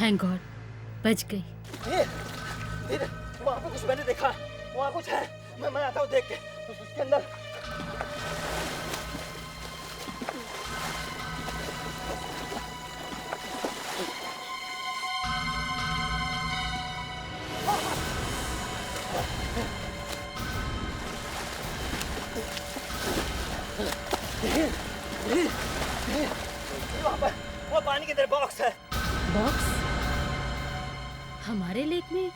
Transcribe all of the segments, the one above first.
Thank God, बच गई। धीरे, वहाँ पे कुछ मैंने देखा, वहाँ कुछ है। मैं आता हूँ देख के। उसके अंदर वो पानी के अंदर बॉक्स है। बॉक्स? हमारे लेक में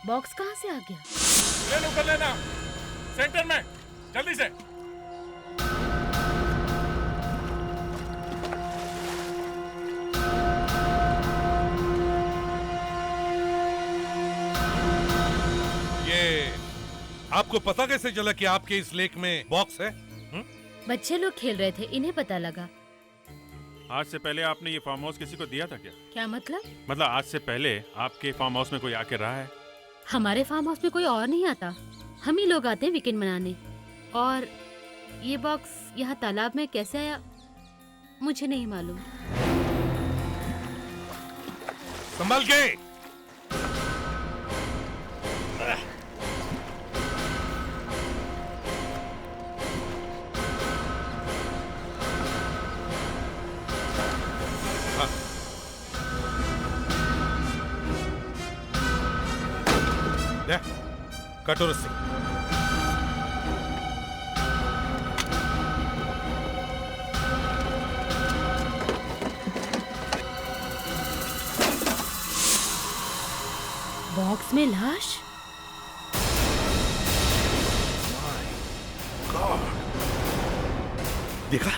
बॉक्स कहाँ से आ गया? ले लो, कर लेना सेंटर में, जल्दी से। ये आपको पता कैसे चला कि आपके इस लेक में बॉक्स है? बच्चे लोग खेल रहे थे, इन्हें पता लगा। आज से पहले आपने ये फार्म हाउस किसी को दिया था क्या? क्या मतलब? मतलब आज से पहले आपके फार्म हाउस में कोई आके रहा है? हमारे फार्म हाउस में कोई और नहीं आता, हम ही लोग आते हैं वीकेंड मनाने। और ये बॉक्स यहाँ तालाब में कैसे आया मुझे नहीं मालूम। संभल के। कटोर से बॉक्स में लाश? देखा,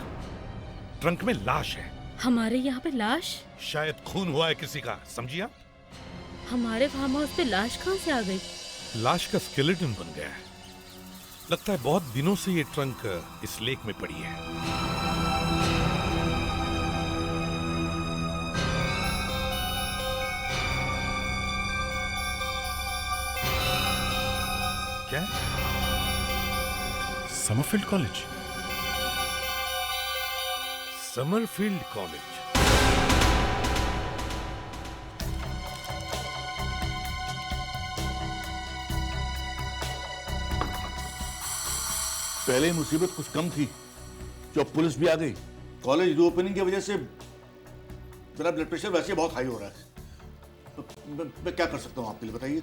ट्रंक में लाश है। हमारे यहाँ पे लाश? शायद खून हुआ है किसी का, समझिए आप? हमारे फार्म हाउस पे लाश कहाँ से आ गई? लाश का स्केलेटन बन गया है। लगता है बहुत दिनों से ये ट्रंक इस लेक में पड़ी है। क्या? Summerfield college? Summerfield college? पहले ही मुसीबत कुछ कम थी, जो पुलिस भी आ गई। कॉलेज रीओपनिंग की वजह से मेरा ब्लड प्रेशर वैसे बहुत हाई हो रहा है। तो मैं क्या कर सकता हूँ आपके लिए, बताइए।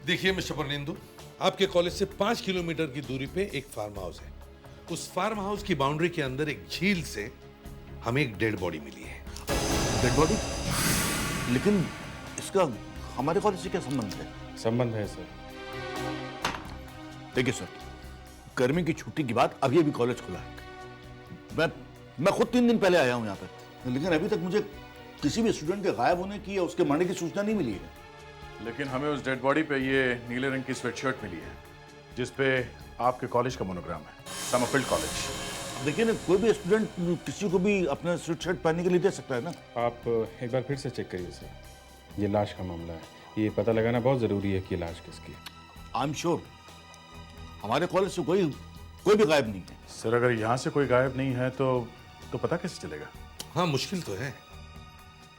देखिए मिस्टर परनिंदु, आपके कॉलेज से 5 किलोमीटर की दूरी पे एक फार्म हाउस है। उस फार्म हाउस की बाउंड्री के अंदर एक झील से हमें एक डेड बॉडी मिली है। Dead body? लेकिन इसका हमारे कॉलेज से क्या संबंध है? संबंध है सर। देखिए सर, गर्मी की छुट्टी के बाद अभी कॉलेज खुला है। मैं खुद 3 दिन पहले आया हूँ यहाँ पर, लेकिन अभी तक मुझे किसी भी स्टूडेंट के गायब होने की या उसके मरने की सूचना नहीं मिली है। लेकिन हमें उस डेड बॉडी पे ये नीले रंग की स्वेटशर्ट मिली है, जिसपे आपके कॉलेज का मोनोग्राम है, समरफील्ड कॉलेज। देखिए ना, कोई भी स्टूडेंट किसी को भी अपना स्वेटशर्ट पहनने के लिए दे सकता है ना। आप एक बार फिर से चेक करिए सर, ये लाश का मामला है, ये पता लगाना बहुत जरूरी है कि लाश किसकी है। आई एम श्योर हमारे कॉलेज से कोई भी गायब नहीं है। सर अगर यहाँ से कोई गायब नहीं है तो पता कैसे चलेगा? हाँ, मुश्किल तो है।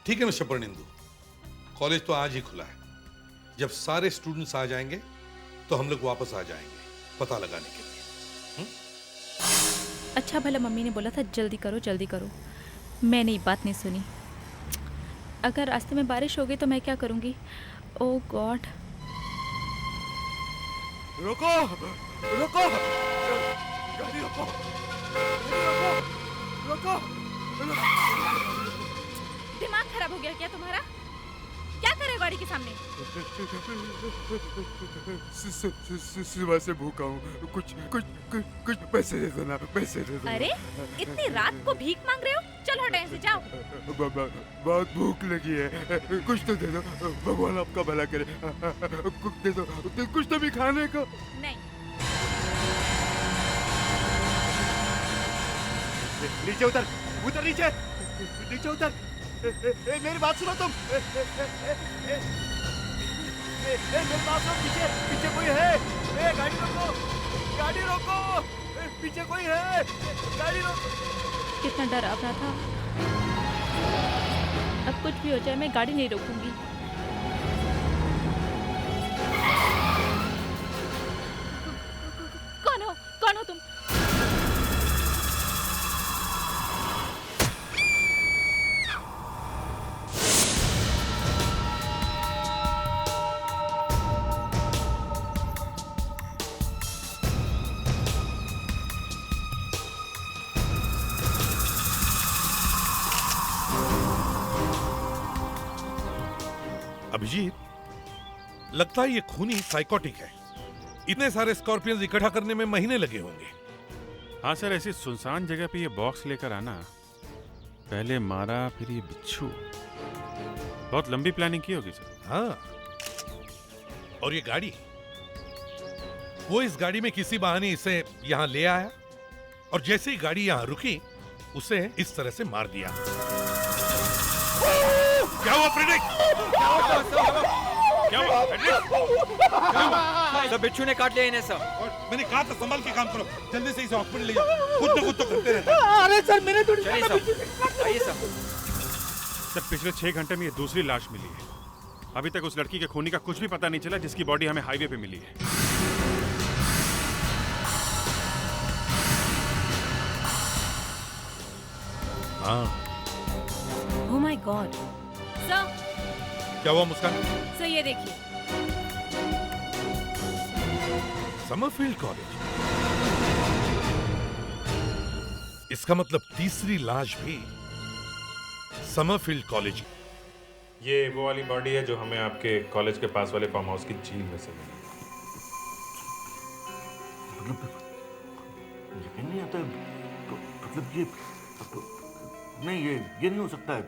ठीक है मिस्टर परनिंदु, कॉलेज तो आज ही खुला है। जब सारे स्टूडेंट्स आ जाएंगे तो हम लोग वापस आ जाएंगे पता लगाने के लिए। अच्छा भला मम्मी ने बोला था जल्दी करो जल्दी करो, मैंने ये बात नहीं सुनी। अगर रास्ते में बारिश हो गई तो मैं क्या करूँगी? ओह गॉड। रुको रुको, गाड़ी रुको, रुको, दिमाग खराब हो गया क्या तुम्हारा? क्या करे गाड़ी के सामने? सुबह से भूखा हूँ, कुछ पैसे दे दो ना, पैसे दे दो। अरे इतनी रात को भीख मांग रहे हो? चलो हटाएं से जाओ। बहुत भूख लगी है, कुछ तो दे दो, भगवान आपका भला करे। कुछ दे दो, कुछ तो भी खाने को। नहीं। नीचे उतर, उतर नीचे, नीचे उतर। मेरी बात सुनो तुम। मेरी बात सुनो, पीछे पीछे कोई है। गाड़ी रोको, गाड़ी रोको, पीछे कोई है, गाड़ी रोको। कितना डरावना था। अब कुछ भी हो जाए मैं गाड़ी नहीं रोकूंगी। कौन हो तुम? अभिजीत, लगता है ये खूनी साइकोटिक है। इतने सारे स्कॉर्पियंस इकट्ठा करने में महीने लगे होंगे। हाँ सर, ऐसी सुनसान जगह पे ये बॉक्स लेकर आना, पहले मारा फिर ये बिच्छू, बहुत लंबी प्लानिंग की होगी सर। हाँ, और ये गाड़ी, वो इस गाड़ी में किसी बहाने इसे यहां ले आया और जैसे ही गाड़ी यहां रुकी उसे इस तरह से मार दिया। क्या हुआ फ्रेडरिक? क्या हुआ फ्रेडरिक? सब बिच्छू ने काट लिया इन्हें सब। और मैंने कहा था संभाल के काम करो, जल्दी से इसे हॉस्पिटल ले जाओ। खुद तो करते रहता है। अरे सर मैंने तो चलिए सब, आइए सब। सर पिछले 6 घंटे में ये दूसरी लाश मिली है। अभी तक उस लड़की के खूनी का कुछ भी पता नहीं चला जिसकी बॉडी हमें हाईवे पे मिली है। हाँ, ओह माय गॉड। सर, क्या हुआ मुस्कान? सर ये देखिए। समरफील्ड कॉलेज, इसका मतलब तीसरी लाश भी समरफील्ड कॉलेज की। ये वो वाली बॉडी है जो हमें आपके कॉलेज के पास वाले फार्म हाउस की झील में से मिली। यकीन नहीं आता मतलब ये नहीं, ये नहीं हो सकता है।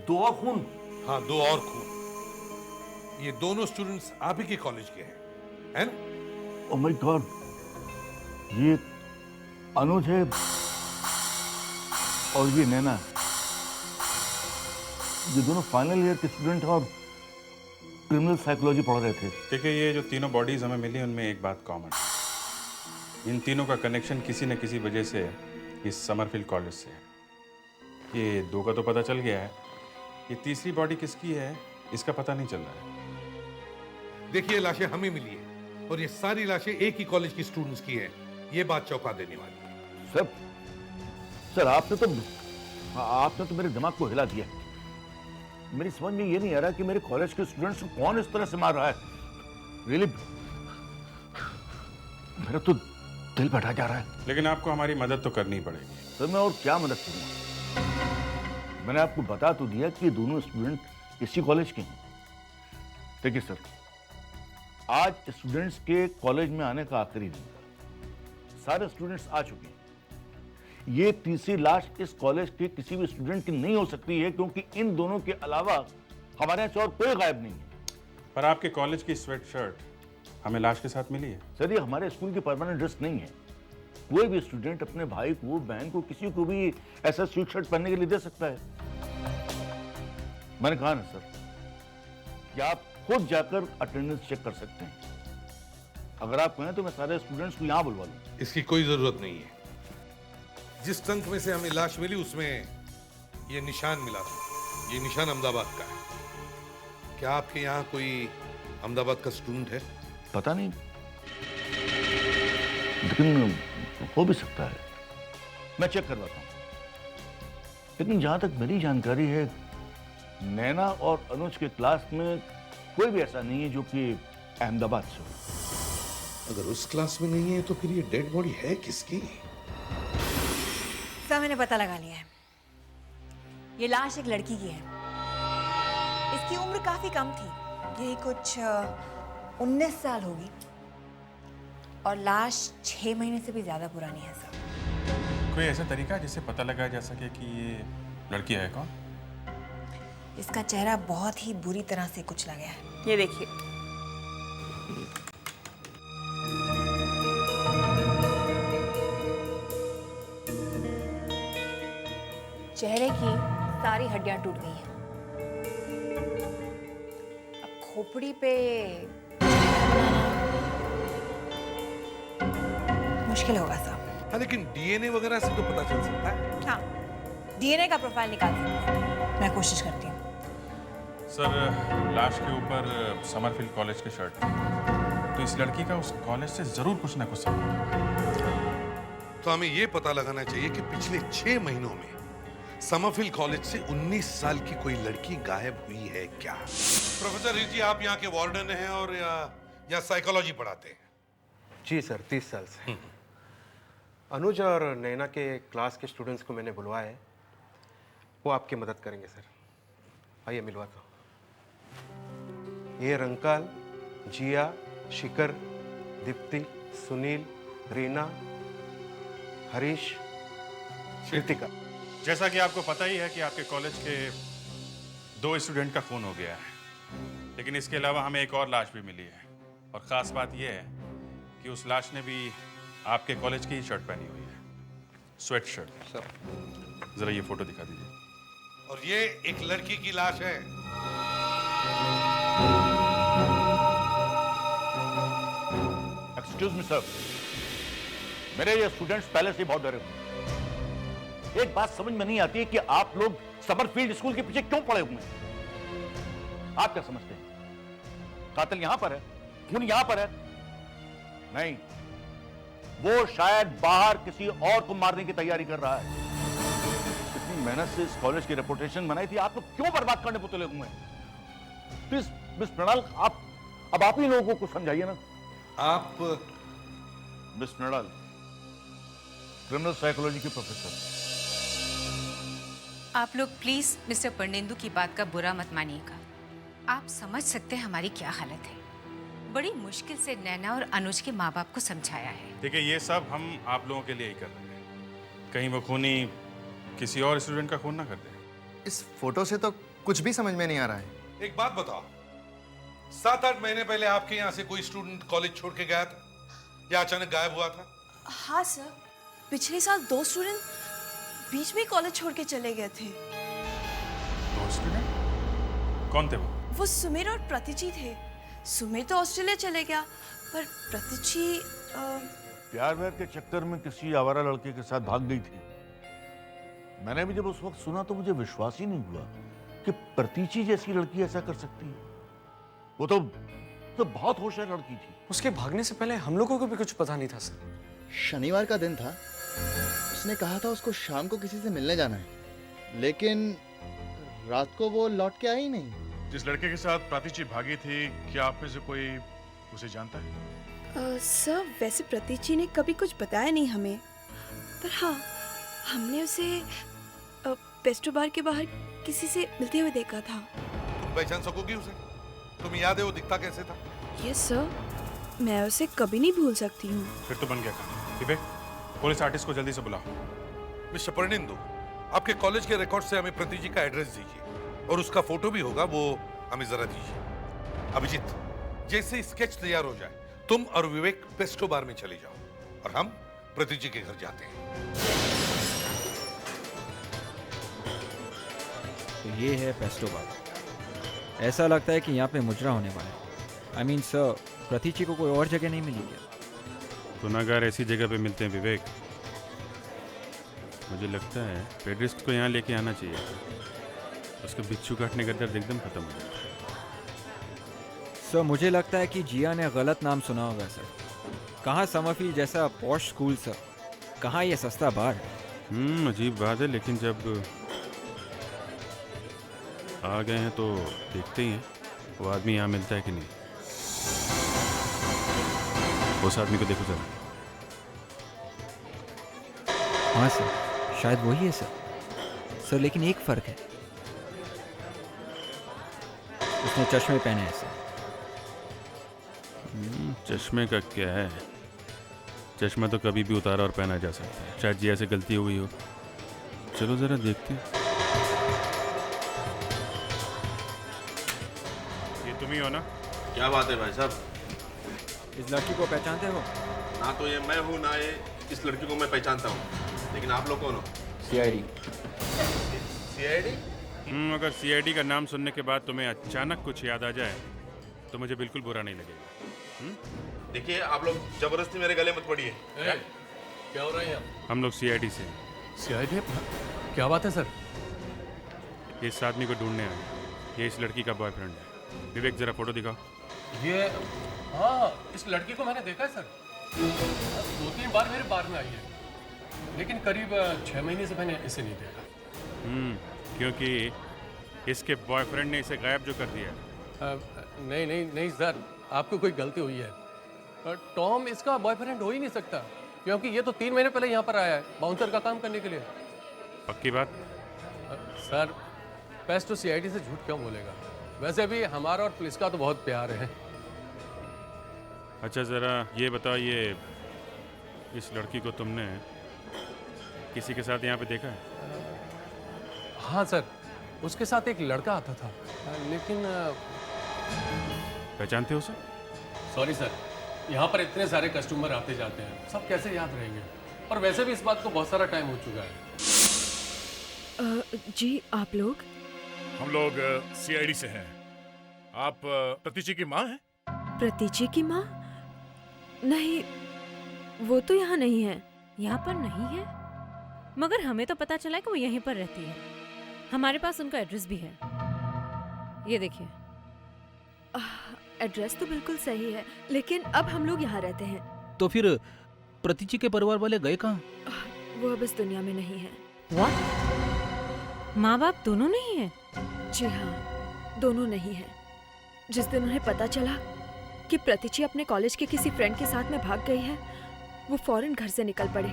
2 और खून। हाँ, 2 और खून। ये दोनों स्टूडेंट्स आप ही के कॉलेज के हैं, है ना? ओह माय गॉड, ये अनुज है और ये नैना है। ये दोनों फाइनल ईयर के स्टूडेंट हैं और क्रिमिनल साइकोलॉजी पढ़ रहे थे। देखिए, ये जो तीनों बॉडीज हमें मिली उनमें एक बात कॉमन है। इन तीनों का कनेक्शन किसी न किसी वजह से इस समरफील्ड कॉलेज से है। ये 2 का तो पता चल गया है, ये तीसरी बॉडी किसकी है इसका पता नहीं चल रहा है। देखिए, लाशें हमें मिली है और ये सारी लाशें एक ही कॉलेज की स्टूडेंट्स की हैं। ये बात चौंका देने वाली है। सर आपने तो मेरे दिमाग को हिला दिया। मेरी समझ में ये नहीं आ रहा कि मेरे कॉलेज के स्टूडेंट्स को कौन इस तरह से मार रहा है। रियली मेरा तो दिल बैठा जा रहा है। लेकिन आपको हमारी मदद तो करनी पड़ेगी। सर मैं और क्या मदद करूंगा? मैंने आपको बता तो दिया कि ये दोनों स्टूडेंट इसी कॉलेज के हैं। देखिए सर, आज स्टूडेंट्स के कॉलेज में आने का आखिरी दिन था। सारे स्टूडेंट्स आ चुके हैं। ये तीसरी लाश इस कॉलेज के किसी भी स्टूडेंट की नहीं हो सकती है, क्योंकि इन दोनों के अलावा हमारे यहाँ से और कोई गायब नहीं है। पर आपके कॉलेज की स्वेट शर्ट हमें लाश के साथ मिली है। सर ये हमारे स्कूल की परमानेंट ड्रेस नहीं है। कोई भी स्टूडेंट अपने भाई को, बहन को, किसी को भी ऐसा स्वेट शर्ट पहनने के लिए दे सकता है। मैंने कहा ना सर कि आप खुद जाकर अटेंडेंस चेक कर सकते हैं। अगर आप कहें तो मैं सारे स्टूडेंट्स को यहाँ बुलवा लूँ। इसकी कोई जरूरत नहीं है। जिस टंक में से हमें लाश मिली उसमें ये निशान मिला था। ये निशान अहमदाबाद का है। क्या आपके यहाँ कोई अहमदाबाद का स्टूडेंट है? पता नहीं, लेकिन हो भी सकता है। मैं चेक करवाता हूँ। लेकिन जहां तक मेरी जानकारी है, नैना और अनुज के क्लास में कोई भी ऐसा नहीं है जो कि अहमदाबाद से हो। अगर उस क्लास में नहीं है तो फिर ये डेड बॉडी है किसकी? सब मैंने पता लगा लिया है। ये लाश एक लड़की की है। इसकी उम्र काफी कम थी, यही कुछ 19 साल होगी, और लाश 6 महीने से भी ज्यादा पुरानी है सर। कोई ऐसा तरीका है जिससे पता लगाया जा सके कि ये लड़की है कौन? इसका चेहरा बहुत ही बुरी तरह से कुचला गया है। ये देखिए। चेहरे की सारी हड्डियां टूट गई हैं। अब खोपड़ी पे मुश्किल होगा साहब। हाँ, लेकिन डीएनए वगैरह से तो पता चल सकता है। हाँ, डीएनए का प्रोफाइल निकाल सकते हैं। मैं कोशिश करती हूँ। सर, लाश के ऊपर समरफील्ड कॉलेज की शर्ट है, तो इस लड़की का उस कॉलेज से जरूर कुछ ना कुछ संबंध। तो हमें ये पता लगाना चाहिए कि पिछले 6 महीनों में समरफील्ड कॉलेज से 19 साल की कोई लड़की गायब हुई है क्या? प्रोफेसर रिची, आप यहाँ के वार्डन हैं और यहाँ साइकोलॉजी पढ़ाते हैं? जी सर, 30 साल से। अनुज और नैना के क्लास के स्टूडेंट्स को मैंने बुलवाया है, वो आपकी मदद करेंगे सर। आइए मिलवाता हूँ। ये रंकाल, जिया, शिखर, दीप्ति, सुनील, रीना, हरीश, कृतिका। जैसा कि आपको पता ही है कि आपके कॉलेज के 2 स्टूडेंट का खून हो गया है, लेकिन इसके अलावा हमें एक और लाश भी मिली है, और ख़ास बात यह है कि उस लाश ने भी आपके कॉलेज की ही शर्ट पहनी हुई है, स्वेट शर्ट। सर, ज़रा ये फोटो दिखा दीजिए। और ये एक लड़की की लाश है। एक्सक्यूज मी सर, मेरे ये स्टूडेंट्स पहले से बहुत डरे हुए हैं। एक बात समझ में नहीं आती है कि आप लोग समरफील्ड स्कूल के पीछे क्यों पड़े हुए हैं? आप क्या समझते हैं कातिल यहां पर है, खून यहां पर है? नहीं, वो शायद बाहर किसी और को मारने की तैयारी कर रहा है। इतनी मेहनत से इस कॉलेज की रेपुटेशन बनाई थी, आप लोग क्यों बर्बाद करने को तुले हुए हैं? प्लीज मिस मृणाल, आप ही लोगों को समझाइए ना। आप मिस मृणाल, क्रिमिनल साइकोलॉजी के प्रोफेसर। आप लोग प्लीज मिस्टर परनेंदु की बात का बुरा मत मानिएगा। आप समझ सकते हैं हमारी क्या हालत है। बड़ी मुश्किल से नैना और अनुज के माँ बाप को समझाया है। देखिए, ये सब हम आप लोगों के लिए ही कर रहे हैं, कहीं वो खूनी किसी और स्टूडेंट का खून ना कर दे। इस फोटो से तो कुछ भी समझ में नहीं आ रहा है। एक बात बताओ, 7-8 महीने पहले आपके यहाँ से कोई स्टूडेंट कॉलेज छोड़ के गया था या अचानक गायब हुआ था? हाँ सर, पिछले साल 2 स्टूडेंट बीच में कॉलेज छोड़ के चले गए थे। 2 स्टूडेंट? कौन थे वो? वो सुमेर और प्रतिची थे। सुमेर तो ऑस्ट्रेलिया चले गया, पर प्रतिची प्यार व्यार के चक्कर में किसी आवारा लड़के के साथ भाग गई थी। मैंने भी जब उस वक्त सुना तो मुझे विश्वास ही नहीं हुआ कि प्रतीची जैसी लड़की ऐसा कर सकती है। वो तो बहुत होशियार लड़की थी। उसके भागने से पहले हम लोगों को भी कुछ पता नहीं था सर। शनिवार का दिन था, उसने कहा था उसको शाम को किसी से मिलने जाना है, लेकिन रात को वो लौट के आई ही नहीं। जिस लड़के के साथ प्रातीची भागी थी, क्या आप में से कोई उसे जानता है? सर, वैसे प्रतिची ने कभी कुछ बताया नहीं हमें, पर हाँ, हमने उसे पेस्ट्रो बार के बाहर किसी से मिलते हुए देखा था। तुम पहचान सकोगी उसे? तुम्हें याद है वो दिखता कैसे था? यस सर, मैं उसे कभी नहीं भूल सकती हूँ। फिर तो बन गया काम। विवेक, पुलिस आर्टिस्ट को जल्दी से बुलाओ। मिस्टर परनेंदु, आपके कॉलेज के रिकॉर्ड से हमें प्रतिजी का एड्रेस दीजिए, और उसका फोटो भी होगा, वो हमें जरा दीजिए। अभिजीत, जैसे स्केच तैयार हो जाए, तुम और विवेक पेस्टो बार में चले जाओ और हम प्रतिजी के घर जाते हैं। तो ये है पेस्टो बार। ऐसा लगता है कि यहाँ पे मुजरा होने वाला है। आई मीन सर, प्रतिची को कोई और जगह नहीं मिली क्या? गुनाहगार ऐसी जगह पे मिलते हैं विवेक। मुझे लगता है पेड्रिस्ट को यहाँ लेके आना चाहिए, उसके बिच्छू काटने का दर्द एकदम खत्म हो जाता है। सर, मुझे लगता है कि जिया ने गलत नाम सुना होगा सर। कहाँ समरफील्ड जैसा पॉश स्कूल सर, कहाँ ये सस्ता बार? अजीब बात है, लेकिन जब आ गए हैं तो देखते ही हैं वो आदमी यहाँ मिलता है कि नहीं। उस आदमी को देखो जरा। हाँ सर, शायद वही है सर। सर, लेकिन एक फ़र्क है, उसने चश्मे पहने हैं सर। चश्मे का क्या है? चश्मा तो कभी भी उतारा और पहना जा सकता है, शायद जी ऐसे गलती हो गई हो। चलो जरा देखते हैं। ये तुम ही हो ना? क्या बात है भाई साहब? इस लड़की को पहचानते हो? ना तो ये मैं हूँ, ना ये इस लड़की को मैं पहचानता हूँ, लेकिन आप लोग कौन हो? CID। CID? अगर CID का नाम सुनने के बाद तुम्हें अचानक कुछ याद आ जाए तो मुझे बिल्कुल बुरा नहीं लगेगा। देखिए, आप लोग जबरदस्ती मेरे गले मत पड़िए। क्या हो रहा है? हम लोग CID से। CID? क्या बात है सर? ये इस आदमी को ढूंढने आए। ये इस लड़की का बॉयफ्रेंड है। विवेक जरा फोटो दिखाओ। ये हाँ, इस लड़की को मैंने देखा है सर। 2-3 बार मेरे बार में आई है, लेकिन करीब 6 महीने से मैंने इसे नहीं देखा। क्योंकि इसके बॉयफ्रेंड ने इसे गायब जो कर दिया है। नहीं नहीं नहीं सर, आपको कोई गलती हुई है। टॉम इसका बॉयफ्रेंड हो ही नहीं सकता, क्योंकि ये तो 3 महीने पहले यहाँ पर आया है बाउंसर का काम करने के लिए। पक्की बात? सर पेस्टो सीआईडी से झूठ क्यों बोलेगा? वैसे भी हमारा और पुलिस का तो बहुत प्यार है। अच्छा ज़रा ये बताओ, ये इस लड़की को तुमने किसी के साथ यहाँ पे देखा है? हाँ सर, उसके साथ एक लड़का आता था, लेकिन पहचानते हो उसे? सॉरी सर, यहाँ पर इतने सारे कस्टमर आते जाते हैं, सब कैसे याद रहेंगे? और वैसे भी इस बात को बहुत सारा टाइम हो चुका है। जी आप लोग? हम लोग सीआईडी से हैं। आप प्रतीची की माँ हैं? प्रतीची की माँ? नहीं, वो तो यहाँ नहीं है। यहाँ पर नहीं है? मगर हमें तो पता चला कि वो यहीं पर रहती है। हमारे पास उनका एड्रेस भी है, ये देखिए। एड्रेस तो बिल्कुल सही है, लेकिन अब हम लोग यहाँ रहते हैं। तो फिर प्रतीची के परिवार वाले गए कहाँ? वो अब इस दुनिया में नहीं है। माँ बाप दोनों नहीं है? जी हाँ, दोनों नहीं है। जिस दिन उन्हें पता चला कि प्रतीची अपने कॉलेज के किसी फ्रेंड के साथ में भाग गई है, वो फौरन घर से निकल पड़े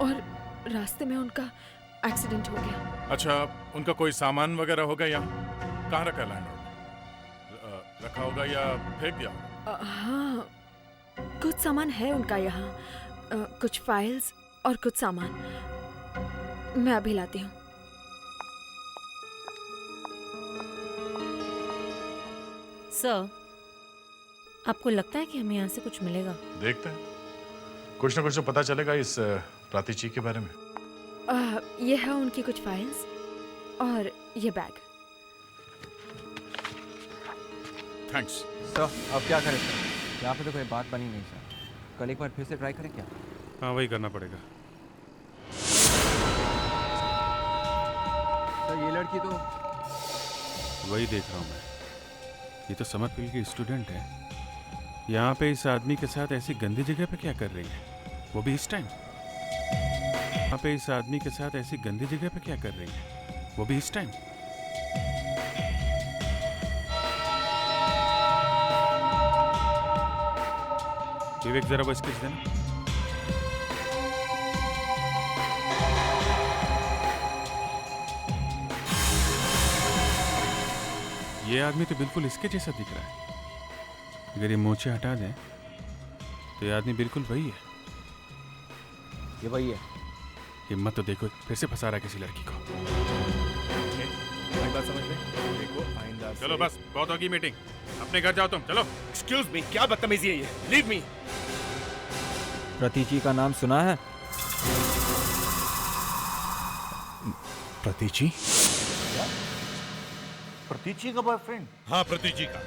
और रास्ते में उनका एक्सीडेंट हो गया। अच्छा, उनका कोई सामान वगैरह होगा यहाँ? कहाँ रखा लैंडलॉर्ड? रखा होगा या फेंक दिया? हाँ, कुछ सामान है उनका यहाँ, कुछ फाइल्स और कुछ सामान। मैं अभी लाती हूँ। सर, आपको लगता है कि हमें यहाँ से कुछ मिलेगा? देखते हैं, कुछ ना कुछ तो पता चलेगा इस प्रातीची के बारे में। ये है उनकी कुछ फाइल्स और ये बैग। थैंक्स। सर, अब क्या करें सर? यहाँ पे तो कोई बात बनी नहीं सर। कल एक बार फिर से ट्राई करें क्या? हाँ, वही करना पड़ेगा। सर, ये लड़की तो वही देख रहा हूँ मैं। ये तो समरफील्ड की स्टूडेंट है। यहाँ पे इस आदमी के साथ ऐसी गंदी जगह पे क्या कर रही है, वो भी इस टाइम? यहाँ पे इस आदमी के साथ ऐसी गंदी जगह पे क्या कर रही है, वो भी इस टाइम? विवेक जरा वो स्केच देना। ये आदमी तो बिल्कुल इसके जैसा दिख रहा है। अगर ये मोचे हटा दें तो ये आदमी बिल्कुल वही है। ये वही है। हिम्मत तो देखो, फिर से फंसा रहा है किसी लड़की को। बात समझ में? देखो आइंदा चलो बस, बहुत होगी मीटिंग, अपने घर जाओ तुम। चलो। एक्सक्यूज मी, क्या बदतमीजी है ये? Leave me. प्रतीची का नाम सुना है? प्रतीची? प्रतीची का बॉयफ्रेंड? हाँ, प्रतीची का।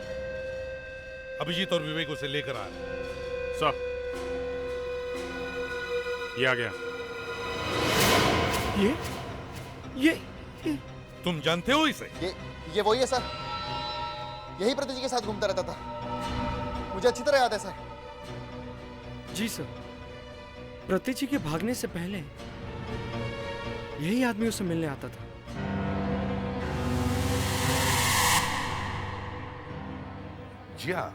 अभिजीत और विवेक उसे लेकर आ रहे। सब ये आ गया। ये तुम जानते हो इसे? ये वही है सर, यही प्रतीची के साथ घूमता रहता था, मुझे अच्छी तरह याद है सर। जी सर, प्रतीची के भागने से पहले यही आदमी उसे मिलने आता था। जिया?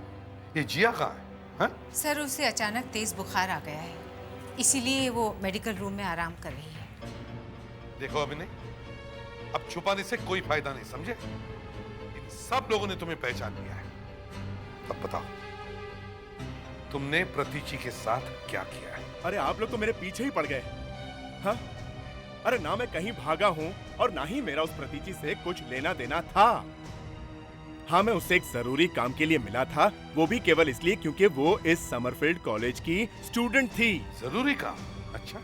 ये जिया कहाँ है? हाँ? सर, उसे अचानक तेज बुखार आ गया है, इसीलिए वो मेडिकल रूम में आराम कर रही है। देखो अभिनय, अब छुपाने से कोई फायदा नहीं, समझे? इन सब लोगों ने तुम्हें पहचान लिया है। अब बताओ, तुमने प्रतीची के साथ क्या किया है? अरे आप लोग तो मेरे पीछे ही पड़ गए। हाँ? अरे ना मैं कहीं भागा हूं और ना ही मेरा उस प्रतीची से कुछ लेना देना था। हाँ, मैं उससे एक जरूरी काम के लिए मिला था, वो भी केवल इसलिए क्योंकि वो इस समरफील्ड कॉलेज की स्टूडेंट थी। जरूरी काम? अच्छा,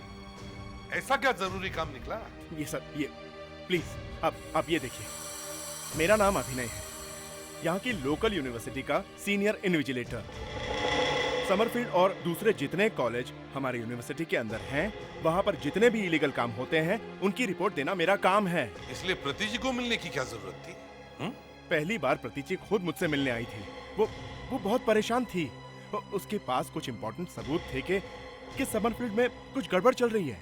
ऐसा क्या जरूरी काम निकला? ये सर, ये प्लीज आप ये देखिए, मेरा नाम अभिनय है, यहाँ की लोकल यूनिवर्सिटी का सीनियर इन्विजिलेटर। समरफील्ड और दूसरे जितने कॉलेज हमारे यूनिवर्सिटी के अंदर हैं, वहाँ पर जितने भी इलीगल काम होते हैं उनकी रिपोर्ट देना मेरा काम है। इसलिए प्रतीजी को मिलने की क्या जरूरत थी? पहली बार प्रतीजी खुद मुझसे मिलने आई थी। वो बहुत परेशान थी। उसके पास कुछ इम्पोर्टेंट सबूत थे कि समरफील्ड में कुछ गड़बड़ चल रही है।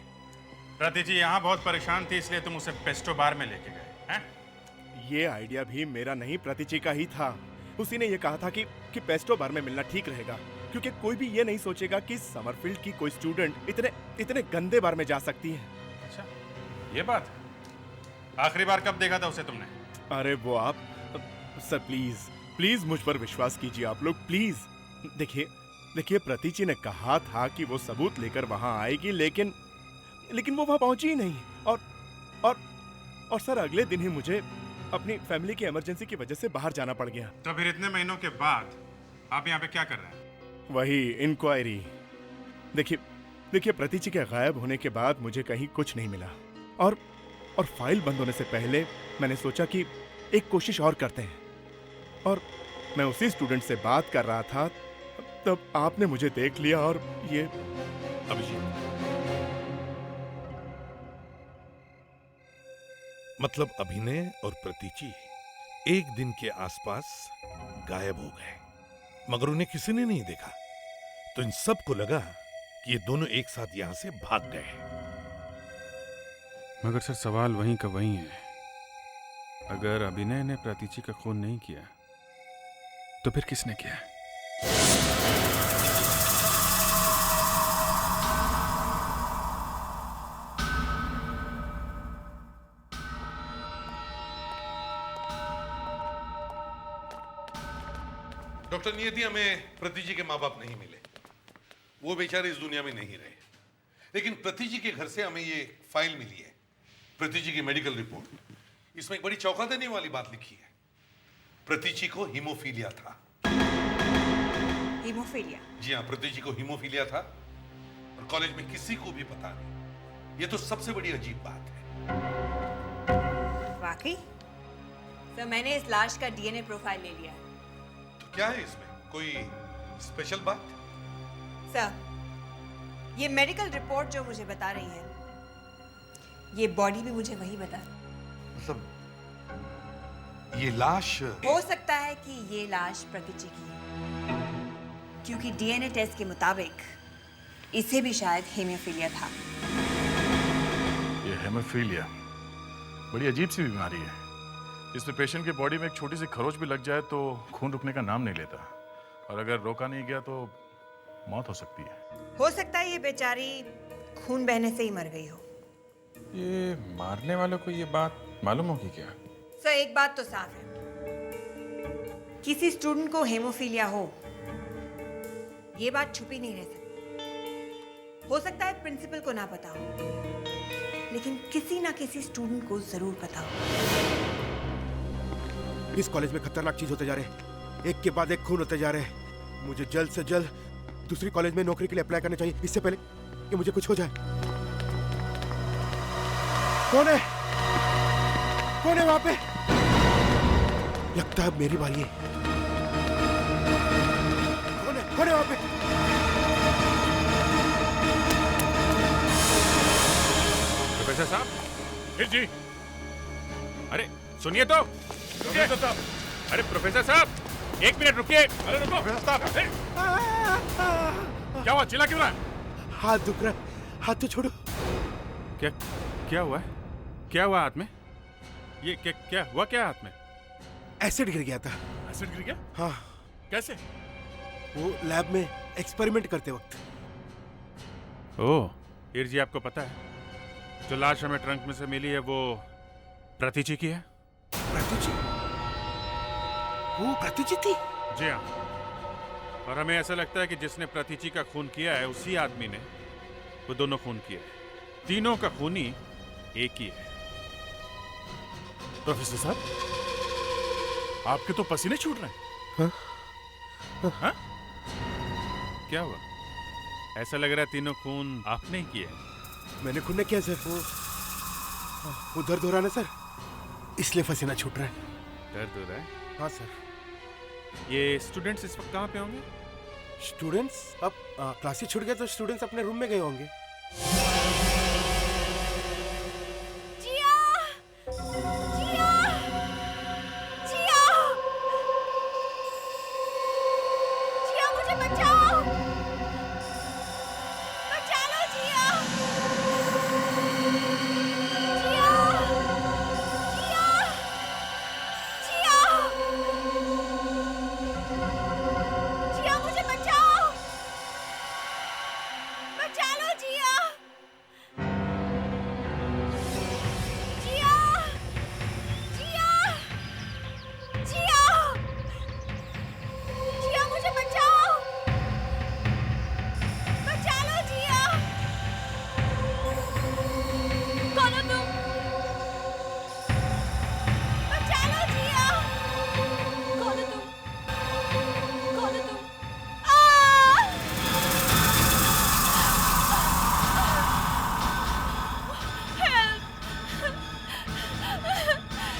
प्रतीजी यहाँ बहुत परेशान थी, इसलिए तुम उसे पेस्टो बार में लेके गए हैं? ये आइडिया भी मेरा नहीं, प्रतीजी का ही था। उसी ने ये कहा था कि पेस्टो बार में मिलना ठीक रहेगा, क्योंकि कोई भी ये नहीं सोचेगा कि समरफील्ड की कोई स्टूडेंट इतने गंदे बार में जा सकती है। अच्छा, ये बात। आखिरी बार कब देखा था उसे तुमने? अरे वो आप सर, प्लीज मुझ पर विश्वास कीजिए आप लोग, प्लीज। देखिए प्रतीजी ने कहा था कि वो सबूत लेकर वहां आएगी, लेकिन वो वहां पहुंची ही नहीं। और सर, अगले दिन ही मुझे अपनी फैमिली की इमरजेंसी की वजह से बाहर जाना पड़ गया। तो फिर इतने महीनों के बाद आप यहाँ पे क्या कर रहे हैं? वही इंक्वायरी। देखिए प्रतीजी के गायब होने के बाद मुझे कहीं कुछ नहीं मिला, और फाइल बंद होने से पहले मैंने सोचा कि एक कोशिश और करते हैं। और मैं उसी स्टूडेंट से बात कर रहा था, तब आपने मुझे देख लिया और ये अभिजीत, मतलब अभिनय और प्रतीची एक दिन के आसपास गायब हो गए, मगर उन्हें किसी ने नहीं देखा। तो इन सबको लगा कि ये दोनों एक साथ यहां से भाग गए। मगर सर, सवाल वहीं का वहीं है। अगर अभिनय ने प्रतीची का खून नहीं किया तो फिर किसने किया? डॉक्टर नियति, हमें प्रतीजी के माँ बाप नहीं मिले। वो बेचारे इस दुनिया में नहीं रहे। लेकिन प्रतीजी के घर से हमें ये फाइल मिली है, प्रतीजी की मेडिकल रिपोर्ट। इसमें एक बड़ी चौंका देने वाली बात लिखी है। प्रतीजी को हीमोफीलिया था। हीमोफीलिया? जी हाँ, प्रतीजी को हीमोफीलिया था और कॉलेज में किसी को भी पता नहीं। ये तो सबसे बड़ी अजीब बात है। वाकई? तो मैंने इस लाश का डीएनए प्रोफाइल ले लिया है। तो क्या है इसमें, कोई स्पेशल बात? सर, ये मेडिकल रिपोर्ट जो मुझे बता रही है, ये बॉडी भी मुझे वही बता रही है। मतलब ये लाश? हो सकता है कि ये लाश प्रतीची की है, क्योंकि डीएनए टेस्ट के मुताबिक इसे भी शायद हेमोफीलिया था। ये हेमोफीलिया बड़ी अजीब सी बीमारी है, जिसमें पेशेंट के बॉडी में एक छोटी सी खरोच भी लग जाए तो खून रुकने का नाम नहीं लेता, और अगर रोका नहीं गया तो मौत हो सकती है। हो सकता है ये बेचारी खून बहने से ही मर गई हो। ये मारने वालों को ये बात मालूम होगी क्या? सर, एक बात तो साफ है, किसी स्टूडेंट को हेमोफीलिया हो, ये बात छुपी नहीं रह सकती। हो सकता है प्रिंसिपल को ना पता हो, लेकिन किसी ना किसी स्टूडेंट को जरूर पता हो। इस कॉलेज में खतरनाक चीज होते जा रहे हैं, एक के बाद एक खून होते जा रहे हैं। मुझे जल्द से जल्द दूसरी कॉलेज में नौकरी के लिए अप्लाई करना चाहिए, इससे पहले कि मुझे कुछ हो जाए। कौन है वहां पे? लगता है मेरी बारी है। कौन है वहां पे? प्रोफेसर साहब, फिर जी, अरे सुनिए तो। प्रोफेसर साहब, अरे प्रोफेसर साहब, एक मिनट रुकिए। अरे रुको प्रोफेसर साहब। क्या हुआ, चिल्ला क्यों रहा है? हाथ दुख रहा है, हाथ तो छोड़ो। क्या हुआ है? क्या हुआ हाथ में? ये क्या हुआ, क्या हाथ में? एसिड गिर गया था। एसिड गिर गया? हाँ। कैसे? वो लैब में एक्सपेरिमेंट करते वक्त। ओह, हीर जी, आपको पता है जो लाश हमें ट्रंक में से मिली है वो प्रतीची की है? प्रतीची? वो प्रतीची थी? जी हाँ, और हमें ऐसा लगता है कि जिसने प्रतीची का खून किया है उसी आदमी ने वो दोनों खून किए हैं। तीनों का खूनी एक ही है। प्रोफेसर साहब, आपके तो पसीने छूट रहे हैं। हाँ? क्या हुआ? ऐसा लग रहा है तीनों खून आपने ही किए। मैंने खून नहीं किया सर, वो दर्द हो रहा है ना सर, इसलिए पसीना छूट रहा है। दर्द हो रहा है? हाँ सर। ये स्टूडेंट्स इस वक्त कहाँ पे होंगे? स्टूडेंट्स अब क्लासेस छूट गए तो स्टूडेंट्स अपने रूम में गए होंगे। जिया! जिया! जिया! जिया, मुझे बचाओ! बचा लो जिया! जिया! जिया! जिया! जिया, मुझे बचाओ! बचा लो जिया! जिया! जिया! जिया! जिया, मुझे बचाओ! बचा लो जिया! कौन हो तुम? बचा लो जिया! कौन हो तुम? कौन हो तुम?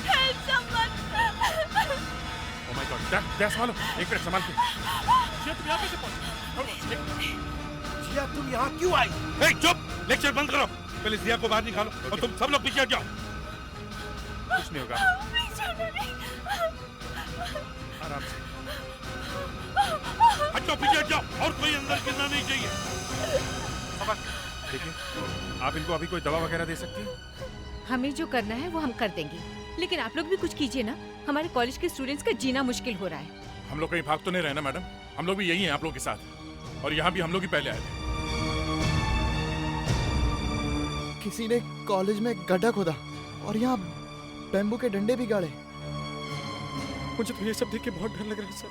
Help someone! Oh my God, that संभालो, एक मिनट संभाल के। जिया तुम यहाँ कैसे पहुंची? जिया तुम यहाँ क्यों आई? ए, चुप! लेक्चर बंद करो। पहले जिया को बाहर निकालो और तुम सब लोग पीछे हट जाओ। कुछ नहीं होगा, आराम से। हट जाओ, पीछे हट जाओ और कोई अंदर गिरना नहीं चाहिए। देखिए, आप इनको अभी कोई दवा वगैरह दे सकती हैं? हमें जो करना है वो हम कर देंगे, लेकिन आप लोग भी कुछ कीजिए ना। हमारे कॉलेज के स्टूडेंट्स का जीना मुश्किल हो रहा है। हम लोग कहीं भाग तो नहीं रहे ना मैडम? हम लोग भी यही हैं आप लोग के साथ, और यहाँ भी हम लोग ही पहले आए थे। किसी ने कॉलेज में गड्ढा खोदा और यहाँ बैम्बू के डंडे भी गाड़े। मुझे तो ये सब देख के बहुत डर लग रहा है सर।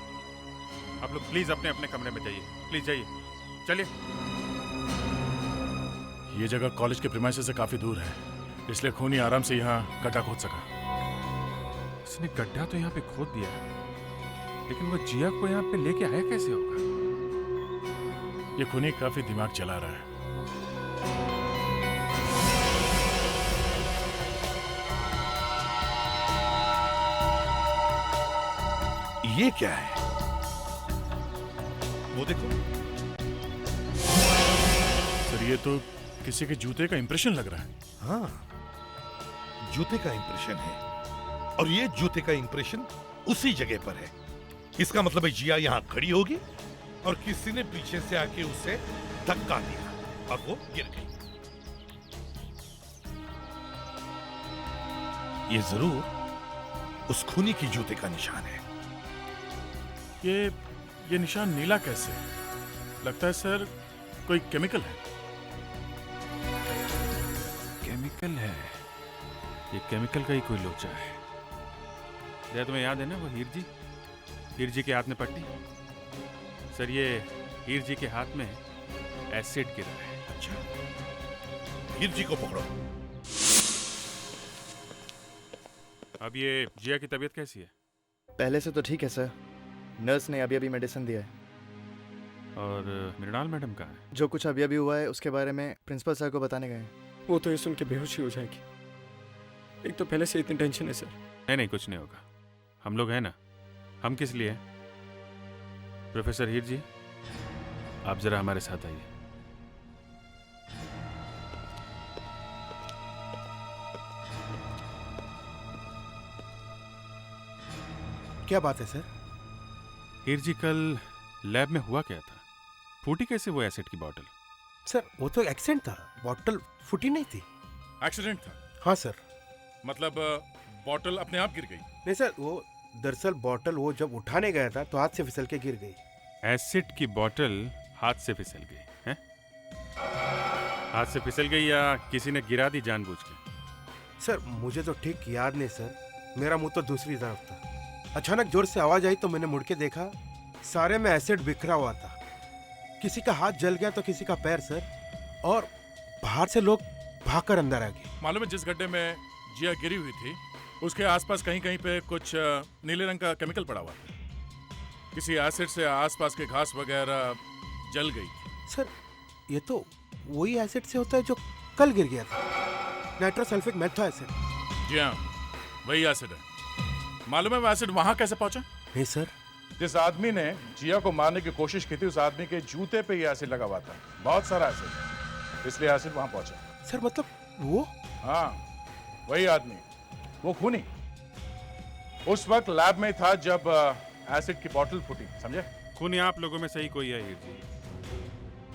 आप लोग प्लीज अपने अपने कमरे में जाइए, प्लीज जाइए, चलिए। ये जगह कॉलेज के प्रीमाइसेस से काफी दूर है, इसलिए खूनी आराम से यहाँ गड्ढा खोद सका। उसने गड्ढा तो यहाँ पे खोद दिया है, लेकिन वो जिया को यहाँ पे लेके आया कैसे होगा? ये खूनी काफी दिमाग चला रहा है। ये क्या है? वो देखो। सर ये तो किसी के जूते का इंप्रेशन लग रहा है। हाँ, जूते का इंप्रेशन है, और ये जूते का इंप्रेशन उसी जगह पर है। इसका मतलब है जिया यहाँ खड़ी होगी और किसी ने पीछे से आके उसे धक्का दिया और वो गिर गई। ये जरूर उस खूनी की जूते का निशान है। ये निशान नीला कैसे? लगता है सर कोई केमिकल है। केमिकल है? ये केमिकल का ही कोई लोचा है। क्या तुम्हें याद है ना वो हीर जी के हाथ में पट्टी? सर ये हीर जी के हाथ में एसिड गिरा है। अच्छा, हीर जी को पकड़ो। अब ये जिया की तबीयत कैसी है? पहले से तो ठीक है सर, नर्स ने अभी अभी मेडिसिन दिया है। और मृणाल मैडम कहाँ है? जो कुछ अभी अभी हुआ है उसके बारे में प्रिंसिपल सर को बताने गए। वो तो ये सुन के बेहोश ही हो जाएगी। एक तो पहले से इतनी टेंशन है सर। नहीं कुछ नहीं होगा, हम लोग हैं ना। हम किस लिए? प्रोफेसर हीर जी, आप जरा हमारे साथ आइए। क्या बात है सर? हीर जी, कल लैब में हुआ क्या था? फूटी कैसे वो एसिड की बोतल? सर वो तो एक्सीडेंट था, बोतल फूटी नहीं थी। एक्सीडेंट था? हाँ सर। मतलब बोतल अपने आप गिर गई? नहीं सर, वो दरअसल बोतल वो जब उठाने गया था तो हाथ से फिसल के गिर गई। एसिड की बोतल हाथ से फिसल गई है? हाथ से फिसल गई या किसी ने गिरा दी जानबूझ के? सर मुझे तो ठीक याद नहीं सर, मेरा मुंह तो दूसरी तरफ था। अचानक जोर से आवाज आई तो मैंने मुड़ के देखा, सारे में एसिड बिखरा हुआ था। किसी का हाथ जल गया तो किसी का पैर सर, और बाहर से लोग भागकर अंदर आ गए। मालूम है जिस गड्ढे में जिया गिरी हुई थी उसके आसपास कहीं कहीं पे कुछ नीले रंग का केमिकल पड़ा हुआ था। किसी एसिड से आसपास के घास वगैरह जल गई। सर ये तो वही एसिड से होता है जो कल गिर गया था, नाइट्रोसल्फिक मेथा एसिड। जी हाँ, वही एसिड है। मालूम है वो एसिड वहां कैसे पहुंचा? नहीं सर। जिस आदमी ने जिया को मारने की कोशिश की थी उस आदमी के जूते पे ये एसिड लगा हुआ था, बहुत सारा एसिड, इसलिए एसिड वहां पहुंचा। सर मतलब वो? हाँ, वही आदमी, वो खूनी उस वक्त लैब में था जब एसिड की बोतल फूटी, समझे? खूनी आप लोगों में से ही कोई है हीर जी।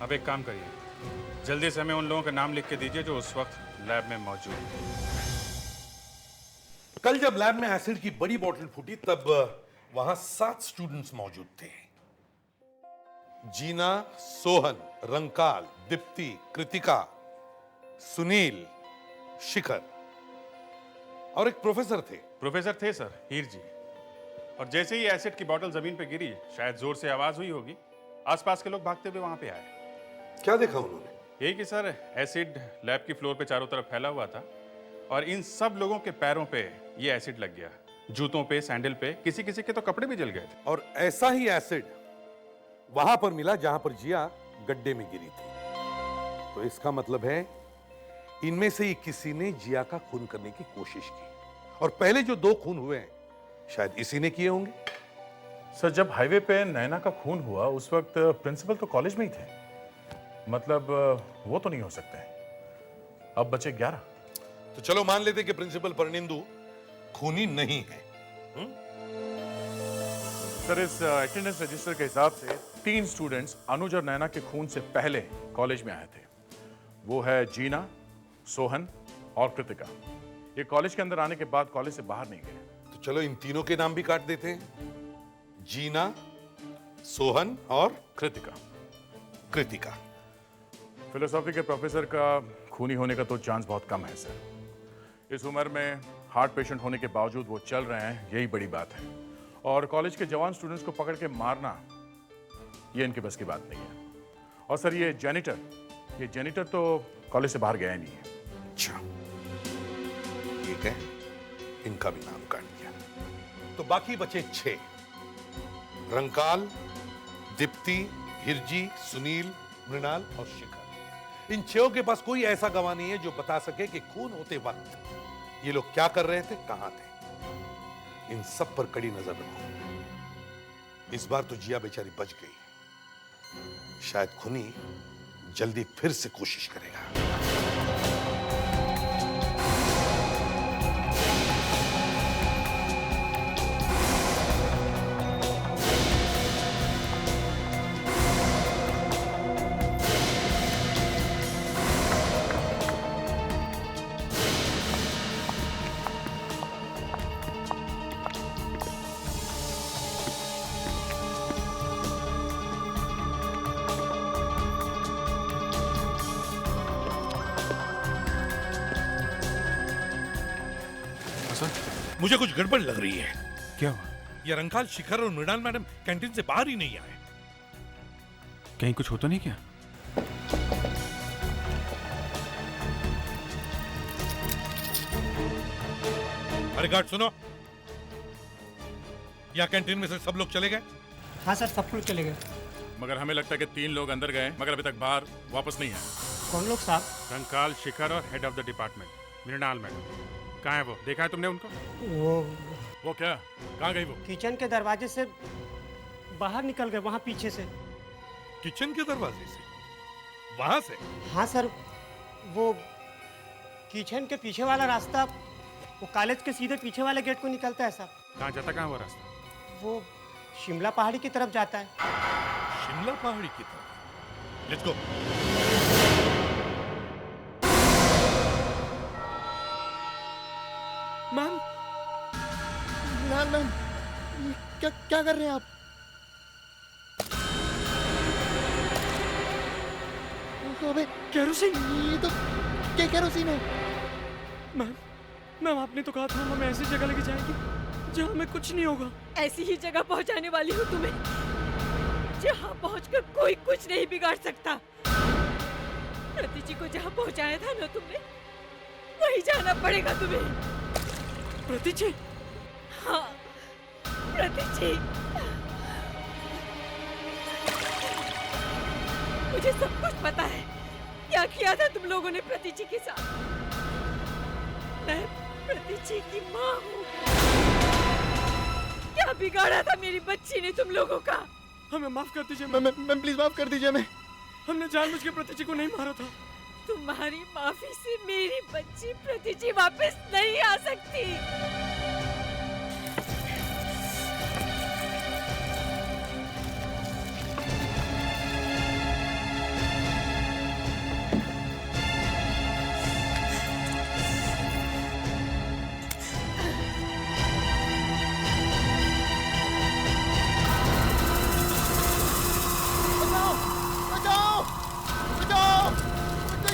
अब एक काम करिए, जल्दी से हमें उन लोगों का नाम लिख के दीजिए जो उस वक्त लैब में मौजूद थे। कल जब लैब में एसिड की बड़ी बोतल फूटी तब वहां 7 स्टूडेंट्स मौजूद थे। जीना, सोहन, रंकाल, दीप्ति, कृतिका, सुनील, शिखर और एक प्रोफेसर थे। प्रोफेसर थे सर, हीर जी। और जैसे ही एसिड की बोतल जमीन पे गिरी, शायद जोर से आवाज हुई होगी, आसपास के लोग भागते हुए वहां पे आए। क्या देखा उन्होंने? यही कि सर एसिड लैब की फ्लोर पे चारों तरफ फैला हुआ था और इन सब लोगों के पैरों पे ये एसिड लग गया, जूतों पे, सैंडल पे, किसी किसी के तो कपड़े भी जल गए थे। और ऐसा ही एसिड वहां पर मिला जहां पर जिया गड्ढे में गिरी थी। तो इसका मतलब है इनमें से ही किसी ने जिया का खून करने की कोशिश की और पहले जो 2 खून हुए हैं शायद इसी ने किए होंगे। सर, जब हाईवे पे नैना का खून हुआ उस वक्त प्रिंसिपल तो कॉलेज में ही थे, मतलब वो तो नहीं हो सकते। अब बचे 11। तो चलो मान लेते कि प्रिंसिपल परनिंदु खूनी नहीं है। सर, इस अटेंडेंस रजिस्टर के हिसाब से 3 स्टूडेंट्स अनुज और नैना के खून से पहले कॉलेज में आए थे। वो है जीना, सोहन और कृतिका। ये कॉलेज के अंदर आने के बाद कॉलेज से बाहर नहीं गए। तो चलो इन तीनों के नाम भी काट देते हैं, जीना, सोहन और कृतिका। कृतिका। फिलोसॉफी के प्रोफेसर का खूनी होने का तो चांस बहुत कम है सर। इस उम्र में हार्ट पेशेंट होने के बावजूद वो चल रहे हैं, यही बड़ी बात है। और कॉलेज के जवान स्टूडेंट्स को पकड़ के मारना, ये इनके बस की बात नहीं है। और सर, ये जेनिटर तो कॉलेज से बाहर गया ही नहीं है। अच्छा, ठीक है, इनका भी नाम काट दिया। तो बाकी बचे 6, रंकाल, दीप्ति, हिरजी, सुनील, मृणाल और शिखर। इन 6 के पास कोई ऐसा गवाह नहीं है जो बता सके कि खून होते वक्त ये लोग क्या कर रहे थे, कहां थे। इन सब पर कड़ी नजर रखो। इस बार तो जिया बेचारी बच गई, शायद खूनी जल्दी फिर से कोशिश करेगा। मुझे कुछ गड़बड़ लग रही है। क्या हुआ? ये रंकाल, शिखर और मृणाल मैडम कैंटीन से बाहर ही नहीं आए। कहीं कुछ हो तो नहीं क्या? अरे गार्ड सुनो, यहाँ कैंटीन में से सब लोग चले गए? हाँ सर, सब लोग चले गए। मगर हमें लगता है कि 3 लोग अंदर गए मगर अभी तक बाहर वापस नहीं आए। कौन लोग साहब? रंकाल, शिखर और head of the department Mrinal madam. कहाँ है वो? देखा है तुमने उनको? वो क्या? कहाँ गई वो? किचन के दरवाजे से बाहर निकल गए, वहाँ पीछे से। किचन के दरवाजे से? वहां से? हाँ सर, वो किचन के पीछे वाला रास्ता वो कॉलेज के सीधे पीछे वाले गेट को निकलता है साहब। कहाँ जाता, कहाँ वो रास्ता? वो शिमला पहाड़ी की तरफ जाता है। शिमला पहाड़ी की तरफ? Let's go. मैम, मैम, क्या क्या कर रहे हैं आप? अबे केरोसिन! ये तो क्या केरोसिन है? मैम, आपने तो कहा था हमें ऐसी जगह लेके जाएंगे जहाँ हमें कुछ नहीं होगा। ऐसी ही जगह पहुंचाने वाली हूँ तुम्हें जहाँ पहुंचकर कोई कुछ नहीं बिगाड़ सकता। प्रतीची को जहाँ पहुंचाया था ना तुमने, वहीं जाना पड़ेगा तुम्हें। प्रतीची? हाँ, प्रतीची। मुझे सब कुछ पता है क्या किया था तुम लोगों ने प्रतीची के साथ। मैं प्रतीची की माँ हूँ। क्या बिगाड़ा था मेरी बच्ची ने तुम लोगों का? हमें माफ कर दीजिए मैम प्लीज माफ कर दीजिए। हमने जानबूझ के प्रतिची को नहीं मारा था। तुम्हारी माफी से मेरी बच्ची प्रतिची वापस नहीं आ सकती।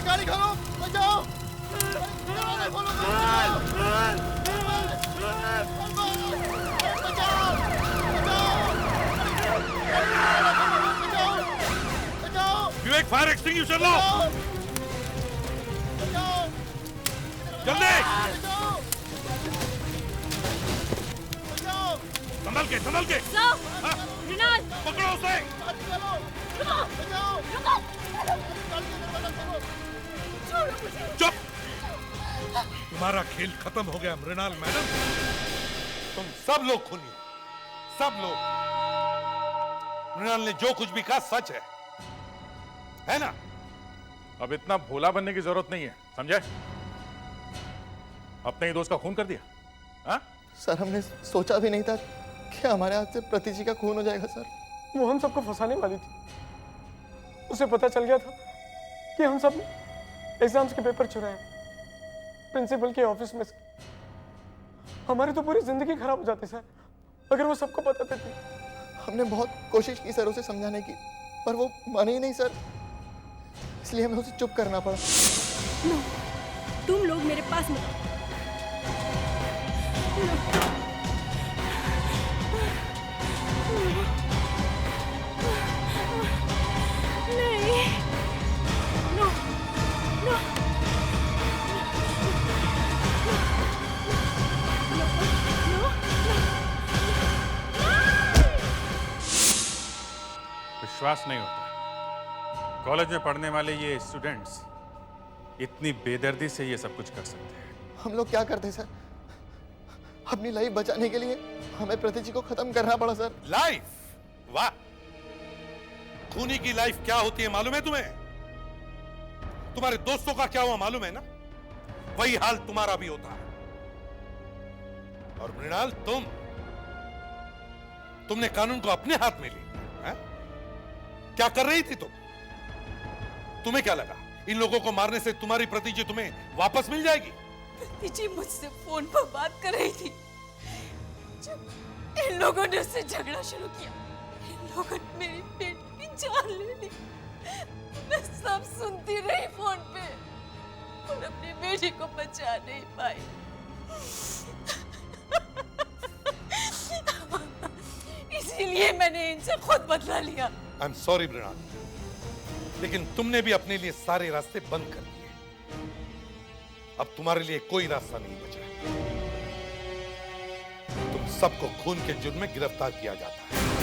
गाड़ी खोलो, बचाओ! दरवाजा खोलो, विवेक, फायर एक्सटिंग्विशर लो! जल्दी! संभल के, संभल के! मृणाल! पकड़ो उसे! चुप! तुम्हारा खेल खत्म हो गया मृणाल मैडम। तुम सब लोग खूनी हो, सब लोग। मृणाल ने जो कुछ भी कहा सच है ना? अब इतना भोला बनने की जरूरत नहीं है, समझे? अपने ही दोस्त का खून कर दिया। हाँ? सर हमने सोचा भी नहीं था कि हमारे हाथ से प्रतिची का खून हो जाएगा सर। वो हम सबको फंसाने वाली थी। उसे पता चल गया था कि हम सब एग्जाम्स के पेपर चुराए प्रिंसिपल के ऑफिस में। हमारी तो पूरी जिंदगी खराब हो जाती सर अगर वो सबको पता देती। हमने बहुत कोशिश की सर उसे समझाने की, पर वो माने ही नहीं सर, इसलिए हमें उसे चुप करना पड़ा। नो, तुम लोग मेरे पास मत। नहीं, नो, नो, विश्वास नहीं होता कॉलेज में पढ़ने वाले ये स्टूडेंट्स इतनी बेदर्दी से ये सब कुछ कर सकते हैं। हम लोग क्या करते सर? अपनी लाइफ बचाने के लिए हमें प्रतिची को खत्म करना पड़ा सर। लाइफ? वाह! खूनी की लाइफ क्या होती है मालूम है तुम्हें? तुम्हारे दोस्तों का क्या हुआ मालूम है ना? वही हाल तुम्हारा भी होता है। और मृणाल, तुमने कानून को अपने हाथ में लिया है? क्या कर रही थी तुम? तुम्हें क्या लगा इन लोगों को मारने से तुम्हारी प्रतिजी तुम्हें वापस मिल जाएगी? प्रतिची मुझसे फोन पर बात कर रही थी जब इन लोगों ने उससे झगड़ा शुरू किया। इन लोगों ने मेरी बेटी की जान ले ली। मैं सब सुनती रही फोन पे और अपनी बेटी को बचा नहीं पाई। इसीलिए मैंने इनसे खुद बदला लिया। आई एम सॉरी मृणाल, लेकिन तुमने भी अपने लिए सारे रास्ते बंद कर दिए। अब तुम्हारे लिए कोई रास्ता नहीं बचा। तुम सबको खून के जुर्म में गिरफ्तार किया जाता है।